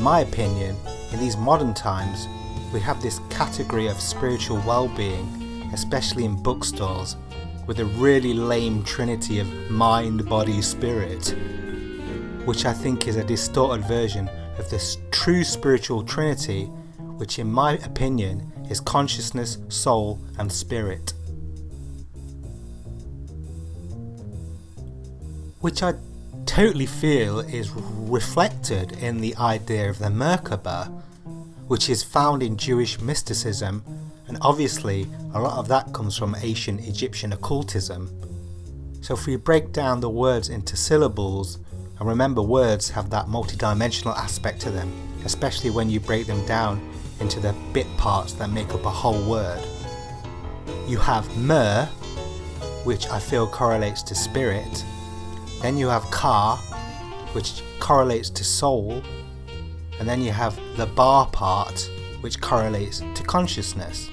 in my opinion, in these modern times, we have this category of spiritual well-being, especially in bookstores, with a really lame trinity of mind, body, spirit, which I think is a distorted version of this true spiritual trinity, which in my opinion is consciousness, soul and spirit. Which I totally feel is reflected in the idea of the MERKABAH, which is found in Jewish mysticism, and obviously a lot of that comes from ancient Egyptian occultism. So if we break down the words into syllables, and remember words have that multidimensional aspect to them, especially when you break them down into the bit parts that make up a whole word. You have mer, which I feel correlates to spirit. Then you have ka, which correlates to soul. And then you have the bar part, which correlates to consciousness.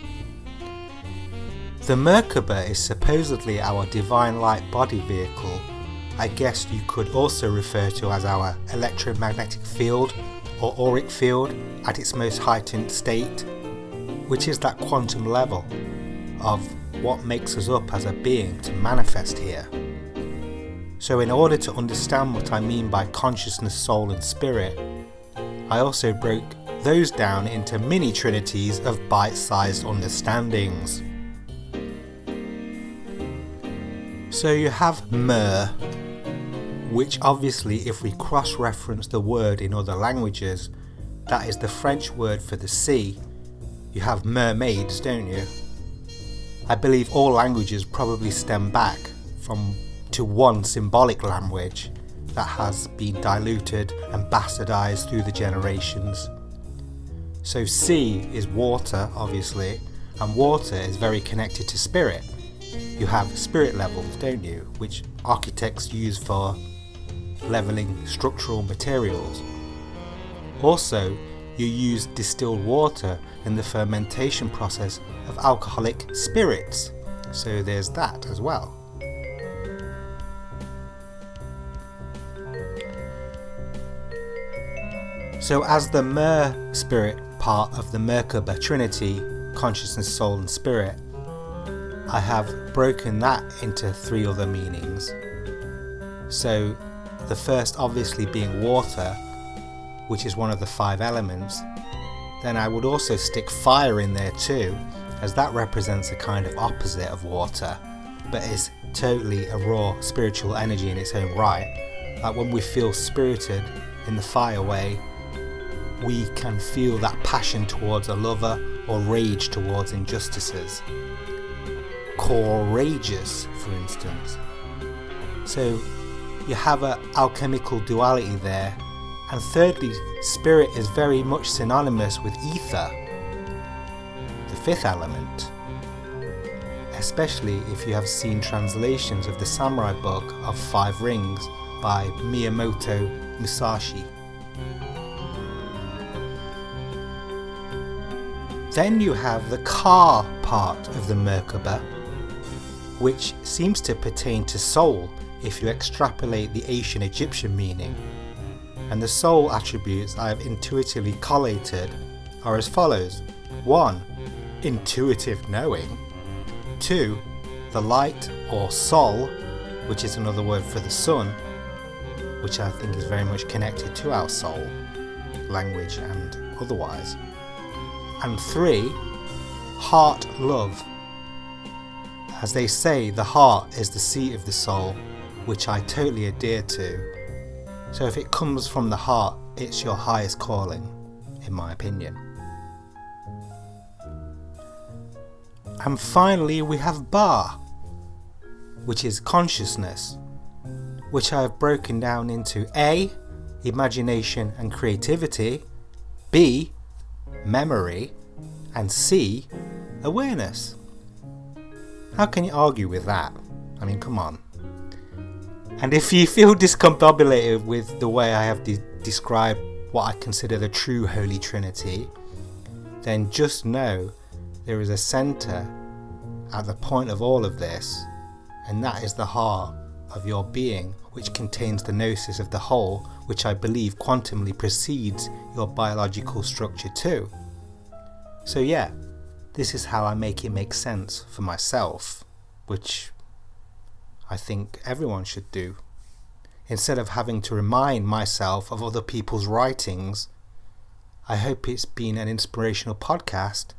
The MERKABAH is supposedly our divine light body vehicle. I guess you could also refer to as our electromagnetic field or auric field at its most heightened state, which is that quantum level of what makes us up as a being to manifest here. So in order to understand what I mean by consciousness, soul and spirit, I also broke those down into mini trinities of bite-sized understandings. So you have mer, which obviously if we cross-reference the word in other languages, that is the French word for the sea. You have mermaids, don't you? I believe all languages probably stem back to one symbolic language that has been diluted and bastardized through the generations. So sea is water, obviously, and water is very connected to spirit. You have spirit levels, don't you, which architects use for leveling structural materials. Also, you use distilled water in the fermentation process of alcoholic spirits, so there's that as well. So as the mer spirit part of the MERKABAH trinity, consciousness, soul and spirit, I have broken that into 3 other meanings. So the first obviously being water, which is one of the 5 elements. Then I would also stick fire in there too, as that represents a kind of opposite of water, but is totally a raw spiritual energy in its own right. Like when we feel spirited in the fire way, we can feel that passion towards a lover or rage towards injustices. Courageous, for instance. So you have an alchemical duality there. And thirdly, spirit is very much synonymous with ether, the 5th element. Especially if you have seen translations of the samurai book of 5 Rings by Miyamoto Musashi. Then you have the ka part of the MERKABAH, which seems to pertain to soul if you extrapolate the ancient Egyptian meaning. And the soul attributes I have intuitively collated are as follows. 1. Intuitive knowing. 2. The light or sol, which is another word for the sun, which I think is very much connected to our soul, language and otherwise. And 3. Heart love. As they say, the heart is the seat of the soul, which I totally adhere to. So if it comes from the heart, it's your highest calling, in my opinion. And finally we have Ba, which is consciousness, which I have broken down into A, imagination and creativity, B, memory, and C, awareness. How can you argue with that? I mean, come on. And if you feel discombobulated with the way I have described what I consider the true Holy Trinity, then just know there is a centre at the point of all of this, and that is the heart, of your being, which contains the gnosis of the whole, which I believe quantumly precedes your biological structure too. So yeah, this is how I make it make sense for myself, which I think everyone should do. Instead of having to remind myself of other people's writings, I hope it's been an inspirational podcast